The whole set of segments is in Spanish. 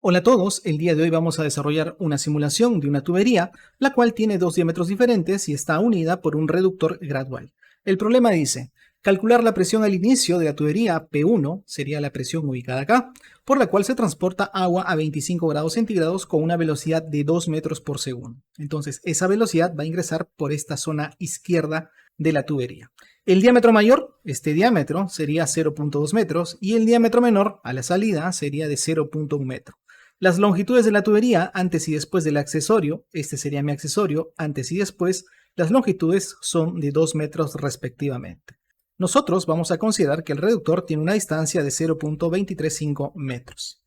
Hola a todos, el día de hoy vamos a desarrollar una simulación de una tubería, la cual tiene dos diámetros diferentes y está unida por un reductor gradual. El problema dice, calcular la presión al inicio de la tubería P1, sería la presión ubicada acá, por la cual se transporta agua a 25 grados centígrados con una velocidad de 2 metros por segundo. Entonces esa velocidad va a ingresar por esta zona izquierda de la tubería. El diámetro mayor, este diámetro, sería 0.2 metros y el diámetro menor, a la salida, sería de 0.1 metro. Las longitudes de la tubería antes y después del accesorio, este sería mi accesorio, antes y después, las longitudes son de 2 metros respectivamente. Nosotros vamos a considerar que el reductor tiene una distancia de 0.235 metros.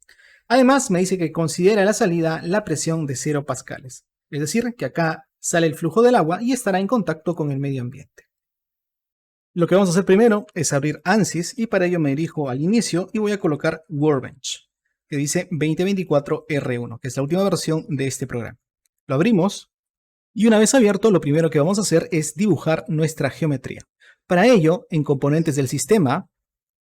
Además, me dice que considera a la salida la presión de 0 pascales, es decir, que acá sale el flujo del agua y estará en contacto con el medio ambiente. Lo que vamos a hacer primero es abrir ANSYS y para ello me dirijo al inicio y voy a colocar Workbench, que dice 2024 R1, que es la última versión de este programa. Lo abrimos y una vez abierto lo primero que vamos a hacer es dibujar nuestra geometría. Para ello, en componentes del sistema,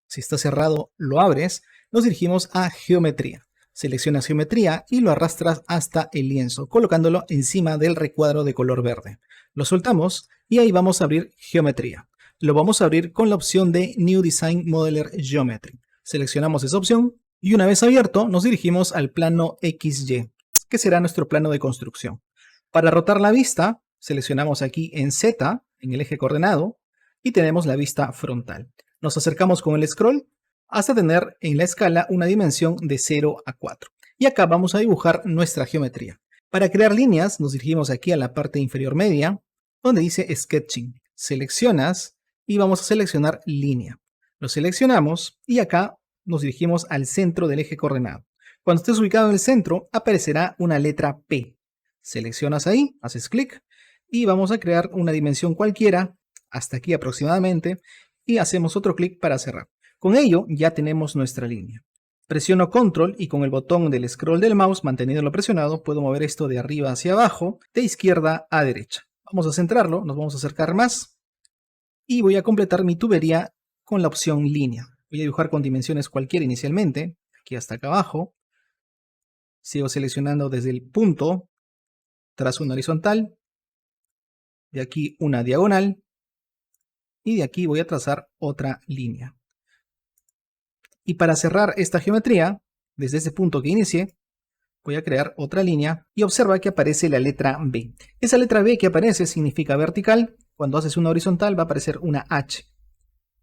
si está cerrado lo abres, nos dirigimos a geometría. Seleccionas geometría y lo arrastras hasta el lienzo, colocándolo encima del recuadro de color verde. Lo soltamos y ahí vamos a abrir geometría. Lo vamos a abrir con la opción de New Design Modeler Geometry. Seleccionamos esa opción y una vez abierto nos dirigimos al plano XY, que será nuestro plano de construcción. Para rotar la vista, seleccionamos aquí en Z, en el eje coordenado, y tenemos la vista frontal. Nos acercamos con el scroll hasta tener en la escala una dimensión de 0 a 4. Y acá vamos a dibujar nuestra geometría. Para crear líneas nos dirigimos aquí a la parte inferior media, donde dice Sketching. Seleccionas y vamos a seleccionar línea. Lo seleccionamos y acá nos dirigimos al centro del eje coordenado. Cuando estés ubicado en el centro aparecerá una letra P. Seleccionas ahí, haces clic y vamos a crear una dimensión cualquiera, hasta aquí aproximadamente, y hacemos otro clic para cerrar. Con ello ya tenemos nuestra línea. Presiono Control y con el botón del scroll del mouse manteniéndolo presionado puedo mover esto de arriba hacia abajo, de izquierda a derecha. Vamos a centrarlo, nos vamos a acercar más y voy a completar mi tubería con la opción línea. Voy a dibujar con dimensiones cualquiera inicialmente, aquí hasta acá abajo. Sigo seleccionando desde el punto, trazo una horizontal, de aquí una diagonal y de aquí voy a trazar otra línea. Y para cerrar esta geometría, desde ese punto que inicié, voy a crear otra línea y observa que aparece la letra B. Esa letra B que aparece significa vertical. Cuando haces una horizontal va a aparecer una H.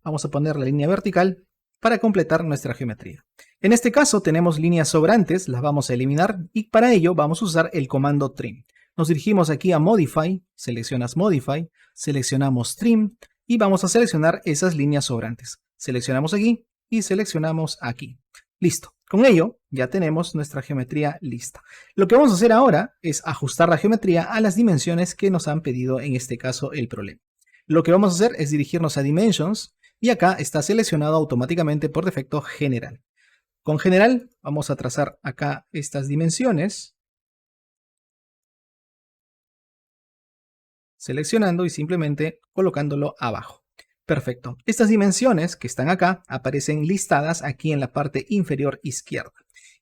Vamos a poner la línea vertical para completar nuestra geometría. En este caso tenemos líneas sobrantes, las vamos a eliminar y para ello vamos a usar el comando Trim. Nos dirigimos aquí a Modify, seleccionas Modify, seleccionamos Trim y vamos a seleccionar esas líneas sobrantes. Seleccionamos aquí y seleccionamos aquí. Listo. Con ello ya tenemos nuestra geometría lista. Lo que vamos a hacer ahora es ajustar la geometría a las dimensiones que nos han pedido en este caso el problema. Lo que vamos a hacer es dirigirnos a Dimensions y acá está seleccionado automáticamente por defecto General. Con General vamos a trazar acá estas dimensiones, seleccionando y simplemente colocándolo abajo. Perfecto. Estas dimensiones que están acá aparecen listadas aquí en la parte inferior izquierda.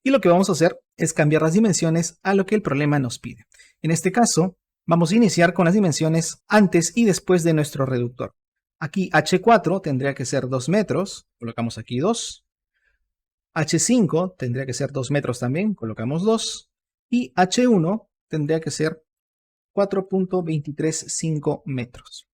Y lo que vamos a hacer es cambiar las dimensiones a lo que el problema nos pide. En este caso, vamos a iniciar con las dimensiones antes y después de nuestro reductor. Aquí H4 tendría que ser 2 metros, colocamos aquí 2. H5 tendría que ser 2 metros también, colocamos 2. Y H1 tendría que ser 4.235 metros.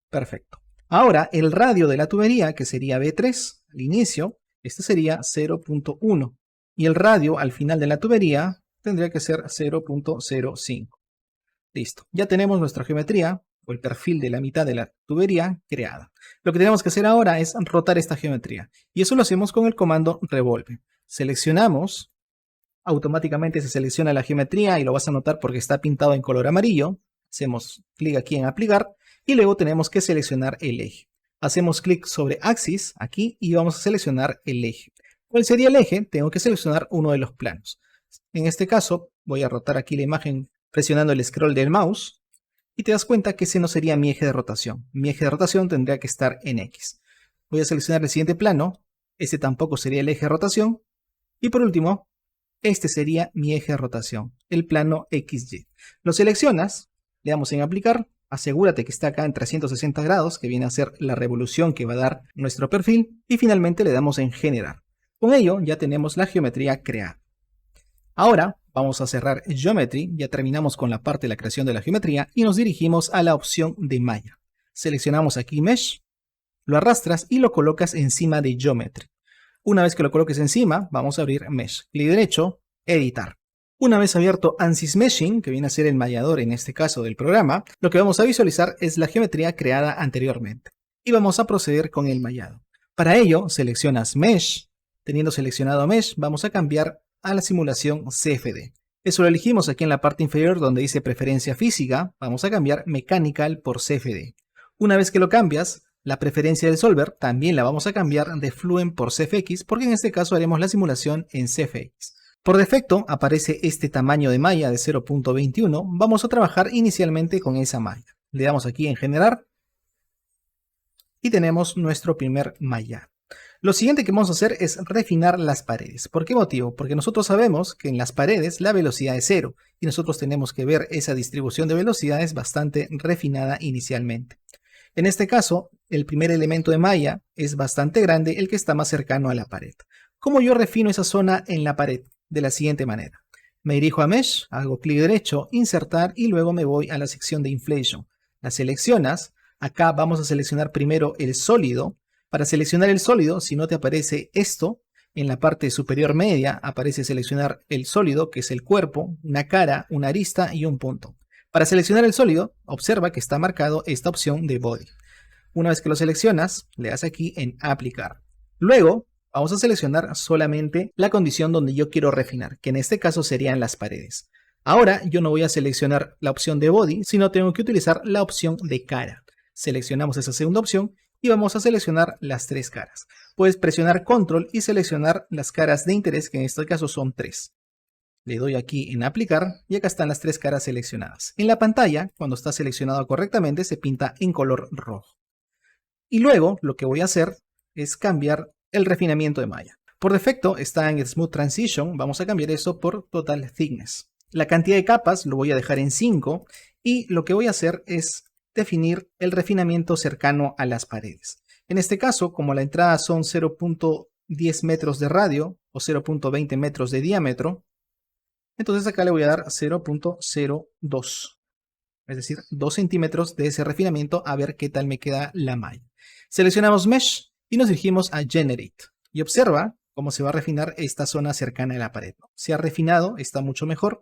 Perfecto. Ahora, el radio de la tubería, que sería B3 al inicio, este sería 0.1. Y el radio al final de la tubería tendría que ser 0.05. Listo. Ya tenemos nuestra geometría, o el perfil de la mitad de la tubería creada. Lo que tenemos que hacer ahora es rotar esta geometría. Y eso lo hacemos con el comando Revolve. Seleccionamos, automáticamente se selecciona la geometría y lo vas a notar porque está pintado en color amarillo. Hacemos clic aquí en aplicar. Y luego tenemos que seleccionar el eje. Hacemos clic sobre Axis aquí y vamos a seleccionar el eje. ¿Cuál sería el eje? Tengo que seleccionar uno de los planos. En este caso voy a rotar aquí la imagen presionando el scroll del mouse y te das cuenta que ese no sería mi eje de rotación. Mi eje de rotación tendría que estar en X. Voy a seleccionar el siguiente plano. Este tampoco sería el eje de rotación. Y por último Este sería mi eje de rotación, el plano XY. Lo seleccionas, le damos en aplicar, asegúrate que está acá en 360 grados, que viene a ser la revolución que va a dar nuestro perfil, y finalmente le damos en generar. Con ello ya tenemos la geometría creada. Ahora vamos a cerrar Geometry, ya terminamos con la parte de la creación de la geometría y nos dirigimos a la opción de malla. Seleccionamos aquí Mesh, lo arrastras y lo colocas encima de Geometry. Una vez que lo coloques encima, vamos a abrir Mesh. Clic derecho, editar. Una vez abierto ANSYS Meshing, que viene a ser el mallador en este caso del programa, lo que vamos a visualizar es la geometría creada anteriormente. Y vamos a proceder con el mallado. Para ello, seleccionas Mesh. Teniendo seleccionado Mesh, vamos a cambiar a la simulación CFD. Eso lo elegimos aquí en la parte inferior donde dice preferencia física. Vamos a cambiar Mechanical por CFD. Una vez que lo cambias, la preferencia del solver también la vamos a cambiar de Fluent por CFX, porque en este caso haremos la simulación en CFX. Por defecto aparece este tamaño de malla de 0.21. Vamos a trabajar inicialmente con esa malla. Le damos aquí en generar y tenemos nuestro primer malla. Lo siguiente que vamos a hacer es refinar las paredes. ¿Por qué motivo? Porque nosotros sabemos que en las paredes la velocidad es 0 y nosotros tenemos que ver esa distribución de velocidades bastante refinada inicialmente. En este caso, el primer elemento de malla es bastante grande, el que está más cercano a la pared. ¿Cómo yo refino esa zona en la pared? De la siguiente manera. Me dirijo a Mesh, hago clic derecho, insertar y luego me voy a la sección de Inflation. La seleccionas. Acá vamos a seleccionar primero el sólido. Para seleccionar el sólido, si no te aparece esto, en la parte superior media aparece seleccionar el sólido, que es el cuerpo, una cara, una arista y un punto. Para seleccionar el sólido, observa que está marcado esta opción de Body. Una vez que lo seleccionas, le das aquí en Aplicar. Luego, vamos a seleccionar solamente la condición donde yo quiero refinar, que en este caso serían las paredes. Ahora yo no voy a seleccionar la opción de Body, sino tengo que utilizar la opción de cara. Seleccionamos esa segunda opción y vamos a seleccionar las tres caras. Puedes presionar Control y seleccionar las caras de interés, que en este caso son 3. Le doy aquí en Aplicar y acá están las tres caras seleccionadas. En la pantalla, cuando está seleccionado correctamente, se pinta en color rojo. Y luego lo que voy a hacer es cambiar el refinamiento de malla. Por defecto está en Smooth Transition, vamos a cambiar eso por Total Thickness. La cantidad de capas lo voy a dejar en 5 y lo que voy a hacer es definir el refinamiento cercano a las paredes. En este caso, como la entrada son 0.10 metros de radio o 0.20 metros de diámetro, entonces acá le voy a dar 0.02, es decir, 2 centímetros de ese refinamiento, a ver qué tal me queda la malla. Seleccionamos Mesh y nos dirigimos a Generate. Y observa cómo se va a refinar esta zona cercana a la pared. Se ha refinado, está mucho mejor.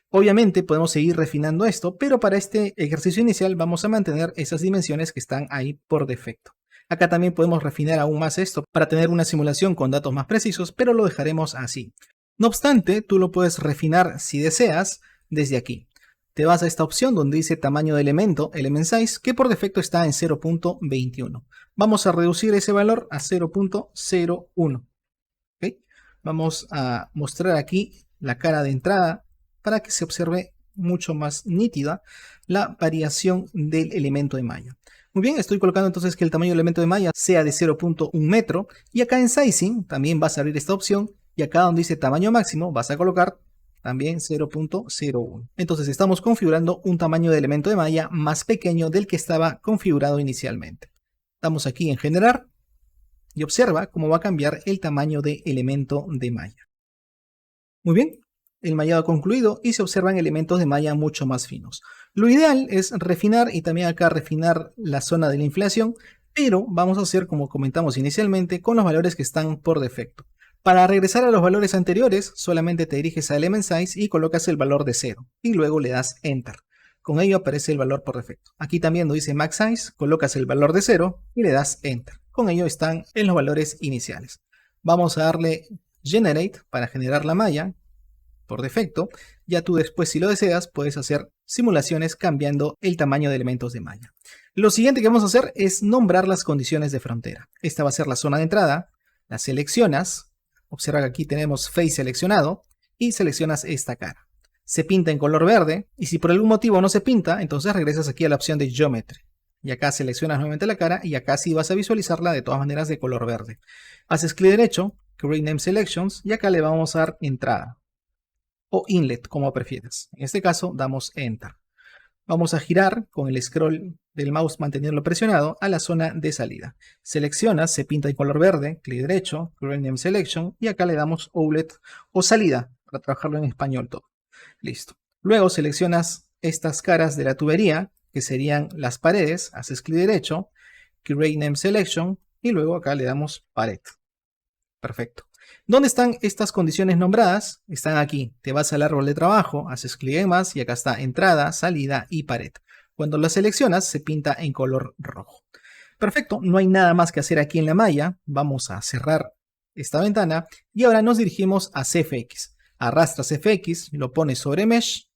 Obviamente podemos seguir refinando esto, pero para este ejercicio inicial vamos a mantener esas dimensiones que están ahí por defecto. Acá también podemos refinar aún más esto para tener una simulación con datos más precisos, pero lo dejaremos así. No obstante, tú lo puedes refinar si deseas desde aquí. Te vas a esta opción donde dice tamaño de elemento, Element Size, que por defecto está en 0.21. Vamos a reducir ese valor a 0.01. ¿Okay? Vamos a mostrar aquí la cara de entrada para que se observe mucho más nítida la variación del elemento de malla. Muy bien, estoy colocando entonces que el tamaño del elemento de malla sea de 0.1 metro y acá en Sizing también vas a abrir esta opción y acá donde dice tamaño máximo vas a colocar también 0.01. Entonces estamos configurando un tamaño de elemento de malla más pequeño del que estaba configurado inicialmente. Damos aquí en generar y observa cómo va a cambiar el tamaño de elemento de malla. Muy bien. El mallado concluido y se observan elementos de malla mucho más finos. Lo ideal es refinar y también acá refinar la zona de la inflación, pero vamos a hacer como comentamos inicialmente con los valores que están por defecto. Para regresar a los valores anteriores, solamente te diriges a Element Size y colocas el valor de 0 y luego le das Enter. Con ello aparece el valor por defecto. Aquí también donde dice Max Size, colocas el valor de 0 y le das Enter. Con ello están en los valores iniciales. Vamos a darle Generate para generar la malla. Por defecto, ya tú después si lo deseas puedes hacer simulaciones cambiando el tamaño de elementos de malla. Lo siguiente que vamos a hacer es nombrar las condiciones de frontera. Esta va a ser la zona de entrada, la seleccionas, observa que aquí tenemos Face seleccionado y seleccionas esta cara. Se pinta en color verde y si por algún motivo no se pinta, entonces regresas aquí a la opción de Geometry. Y acá seleccionas nuevamente la cara y acá sí vas a visualizarla de todas maneras de color verde. Haces clic derecho, Create Name Selections y acá le vamos a dar entrada. o inlet, como prefieras. En este caso damos Enter. Vamos a girar con el scroll del mouse manteniéndolo presionado a la zona de salida. Seleccionas, se pinta en color verde, clic derecho, Create Name Selection y acá le damos Outlet o salida para trabajarlo en español todo. Listo. Luego seleccionas estas caras de la tubería que serían las paredes, haces clic derecho, Create Name Selection y luego acá le damos pared. Perfecto. ¿Dónde están estas condiciones nombradas? Están aquí. Te vas al árbol de trabajo, haces clic en más y acá está entrada, salida y pared. Cuando la seleccionas se pinta en color rojo. Perfecto, no hay nada más que hacer aquí en la malla. Vamos a cerrar esta ventana y ahora nos dirigimos a CFX. Arrastras CFX, lo pones sobre Mesh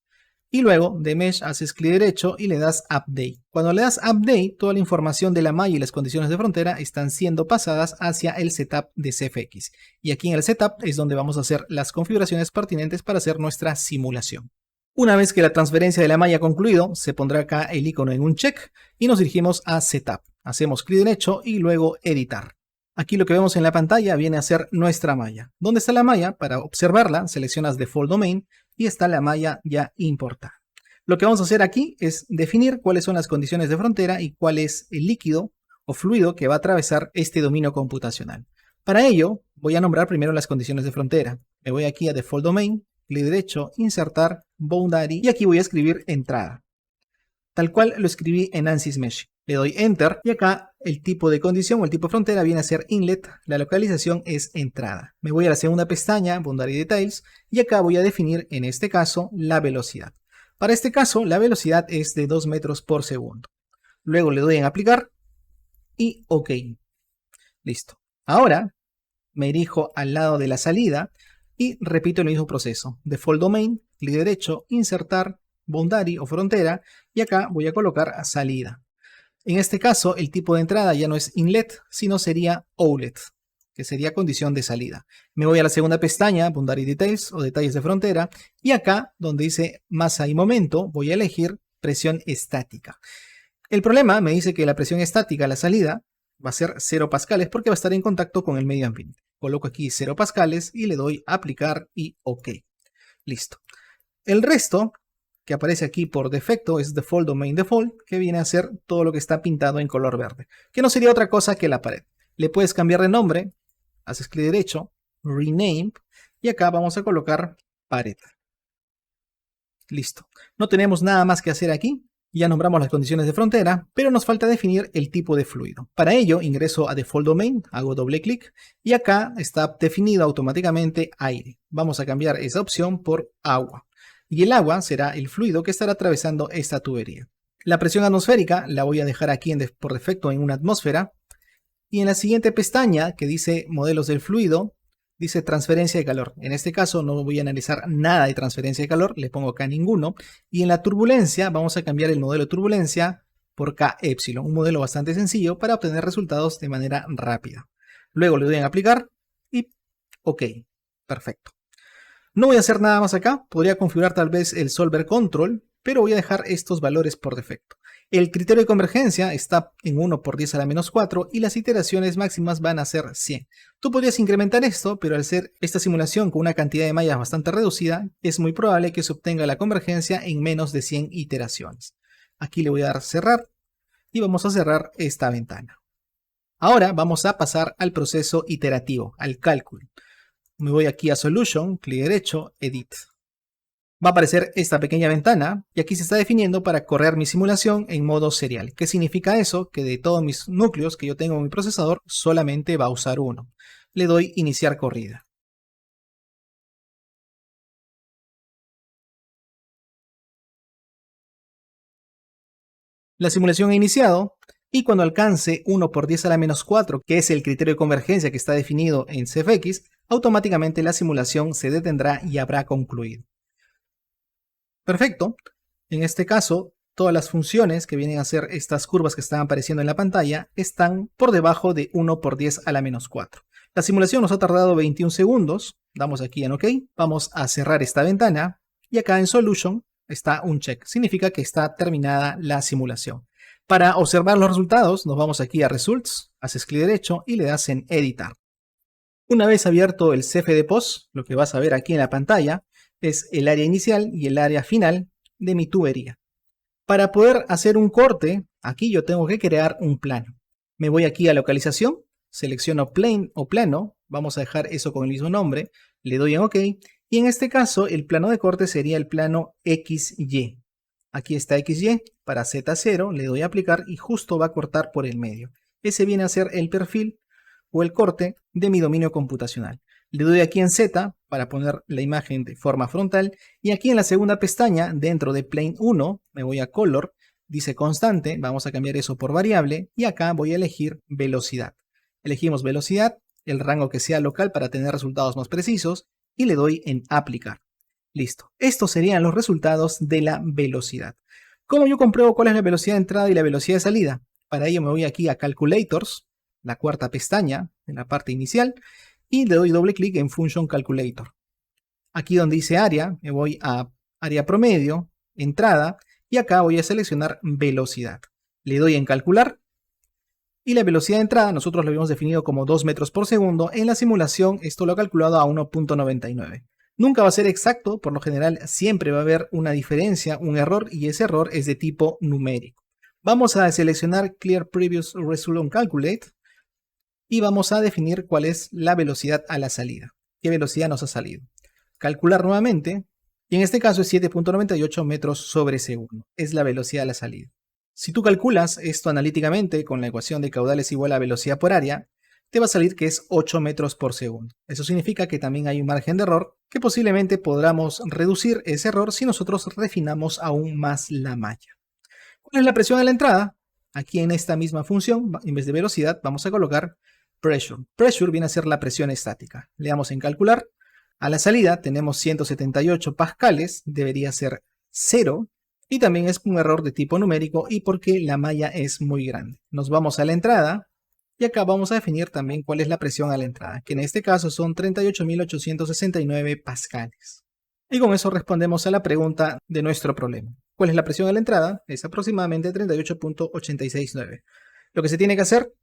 y luego de Mesh haces clic derecho y le das Update. Cuando le das Update, toda la información de la malla y las condiciones de frontera están siendo pasadas hacia el setup de CFX. Y aquí en el setup es donde vamos a hacer las configuraciones pertinentes para hacer nuestra simulación. Una vez que la transferencia de la malla ha concluido, se pondrá acá el icono en un check y nos dirigimos a Setup. Hacemos clic derecho y luego Editar. Aquí lo que vemos en la pantalla viene a ser nuestra malla. ¿Dónde está la malla? Para observarla, seleccionas Default Domain y está la malla ya importada. Lo que vamos a hacer aquí es definir cuáles son las condiciones de frontera y cuál es el líquido o fluido que va a atravesar este dominio computacional. Para ello, voy a nombrar primero las condiciones de frontera. Me voy aquí a Default Domain, clic derecho, insertar, boundary y aquí voy a escribir entrada. Tal cual lo escribí en ANSYS Mesh. Le doy Enter y acá el tipo de condición o el tipo de frontera viene a ser Inlet, la localización es entrada. Me voy a la segunda pestaña, Boundary Details, y acá voy a definir en este caso la velocidad. Para este caso la velocidad es de 2 metros por segundo. Luego le doy en aplicar y OK. Listo. Ahora me dirijo al lado de la salida y repito el mismo proceso. Default Domain, clic derecho, insertar, boundary o frontera y acá voy a colocar salida. En este caso el tipo de entrada ya no es inlet sino sería outlet, que sería condición de salida. Me voy a la segunda pestaña, boundary details o detalles de frontera y acá donde dice masa y momento voy a elegir presión estática. El problema me dice que la presión estática a la salida va a ser 0 pascales porque va a estar en contacto con el medio ambiente. Coloco aquí 0 pascales y le doy aplicar y OK. Listo. El resto que aparece aquí por defecto es Default Domain Default, que viene a ser todo lo que está pintado en color verde, que no sería otra cosa que la pared. Le puedes cambiar de nombre, haces clic derecho, Rename, y acá vamos a colocar pared. Listo. No tenemos nada más que hacer aquí. Ya nombramos las condiciones de frontera, pero nos falta definir el tipo de fluido. Para ello ingreso a Default Domain, hago doble clic y acá está definido automáticamente aire. Vamos a cambiar esa opción por agua. Y el agua será el fluido que estará atravesando esta tubería. La presión atmosférica la voy a dejar aquí por defecto en una atmósfera. Y en la siguiente pestaña que dice modelos del fluido, dice transferencia de calor. En este caso no voy a analizar nada de transferencia de calor, le pongo acá ninguno. Y en la turbulencia vamos a cambiar el modelo de turbulencia por K epsilon, un modelo bastante sencillo para obtener resultados de manera rápida. Luego le doy en aplicar y OK, perfecto. No voy a hacer nada más acá, podría configurar tal vez el Solver Control, pero voy a dejar estos valores por defecto. El criterio de convergencia está en 1 por 10 a la menos 4 y las iteraciones máximas van a ser 100. Tú podrías incrementar esto, pero al hacer esta simulación con una cantidad de mallas bastante reducida, es muy probable que se obtenga la convergencia en menos de 100 iteraciones. Aquí le voy a dar cerrar y vamos a cerrar esta ventana. Ahora vamos a pasar al proceso iterativo, al cálculo. Me voy aquí a Solution, clic derecho, Edit. Va a aparecer esta pequeña ventana y aquí se está definiendo para correr mi simulación en modo serial. ¿Qué significa eso? Que de todos mis núcleos que yo tengo en mi procesador, solamente va a usar uno. Le doy iniciar corrida. La simulación ha iniciado y cuando alcance 1 por 10 a la menos 4, que es el criterio de convergencia que está definido en CFX, automáticamente la simulación se detendrá y habrá concluido. Perfecto. En este caso, todas las funciones que vienen a ser estas curvas que están apareciendo en la pantalla están por debajo de 1 por 10 a la menos 4. La simulación nos ha tardado 21 segundos. Damos aquí en OK. Vamos a cerrar esta ventana y acá en Solution está un check. Significa que está terminada la simulación. Para observar los resultados, nos vamos aquí a Results, haces clic derecho y le das en Editar. Una vez abierto el CFD Post, lo que vas a ver aquí en la pantalla, es el área inicial y el área final de mi tubería. Para poder hacer un corte, aquí yo tengo que crear un plano. Me voy aquí a localización, selecciono plane o plano, vamos a dejar eso con el mismo nombre, le doy en OK, y en este caso el plano de corte sería el plano XY. Aquí está XY, para Z0 le doy a aplicar y justo va a cortar por el medio. Ese viene a ser el perfil o el corte de mi dominio computacional. Le doy aquí en Z para poner la imagen de forma frontal y aquí en la segunda pestaña dentro de Plane 1 me voy a Color, dice constante, vamos a cambiar eso por variable y acá voy a elegir velocidad. Elegimos velocidad, el rango que sea local para tener resultados más precisos y le doy en aplicar. Listo. Estos serían los resultados de la velocidad. ¿Cómo yo compruebo cuál es la velocidad de entrada y la velocidad de salida? Para ello me voy aquí a Calculators, la cuarta pestaña en la parte inicial, y le doy doble clic en Function Calculator. Aquí donde dice área, me voy a área promedio, entrada, y acá voy a seleccionar velocidad. Le doy en calcular, y la velocidad de entrada nosotros lo habíamos definido como 2 metros por segundo. En la simulación esto lo ha calculado a 1.99. Nunca va a ser exacto, por lo general siempre va a haber una diferencia, un error, y ese error es de tipo numérico. Vamos a seleccionar Clear Previous Resolution Calculate y vamos a definir cuál es la velocidad a la salida. ¿Qué velocidad nos ha salido? Calcular nuevamente, y en este caso es 7.98 metros sobre segundo. Es la velocidad a la salida. Si tú calculas esto analíticamente con la ecuación de caudales igual a velocidad por área, te va a salir que es 8 metros por segundo. Eso significa que también hay un margen de error que posiblemente podamos reducir ese error si nosotros refinamos aún más la malla. ¿Cuál es la presión a la entrada? Aquí en esta misma función, en vez de velocidad, vamos a colocar pressure. Pressure viene a ser la presión estática. Le damos en calcular. A la salida tenemos 178 pascales, debería ser 0. Y también es un error de tipo numérico y porque la malla es muy grande. Nos vamos a la entrada y acá vamos a definir también cuál es la presión a la entrada, que en este caso son 38.869 pascales. Y con eso respondemos a la pregunta de nuestro problema. ¿Cuál es la presión a la entrada? Es aproximadamente 38.869. Lo que se tiene que hacer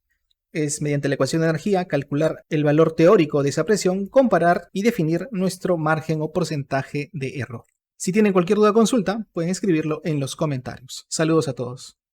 es, mediante la ecuación de energía, calcular el valor teórico de esa presión, comparar y definir nuestro margen o porcentaje de error. Si tienen cualquier duda o consulta, pueden escribirlo en los comentarios. Saludos a todos.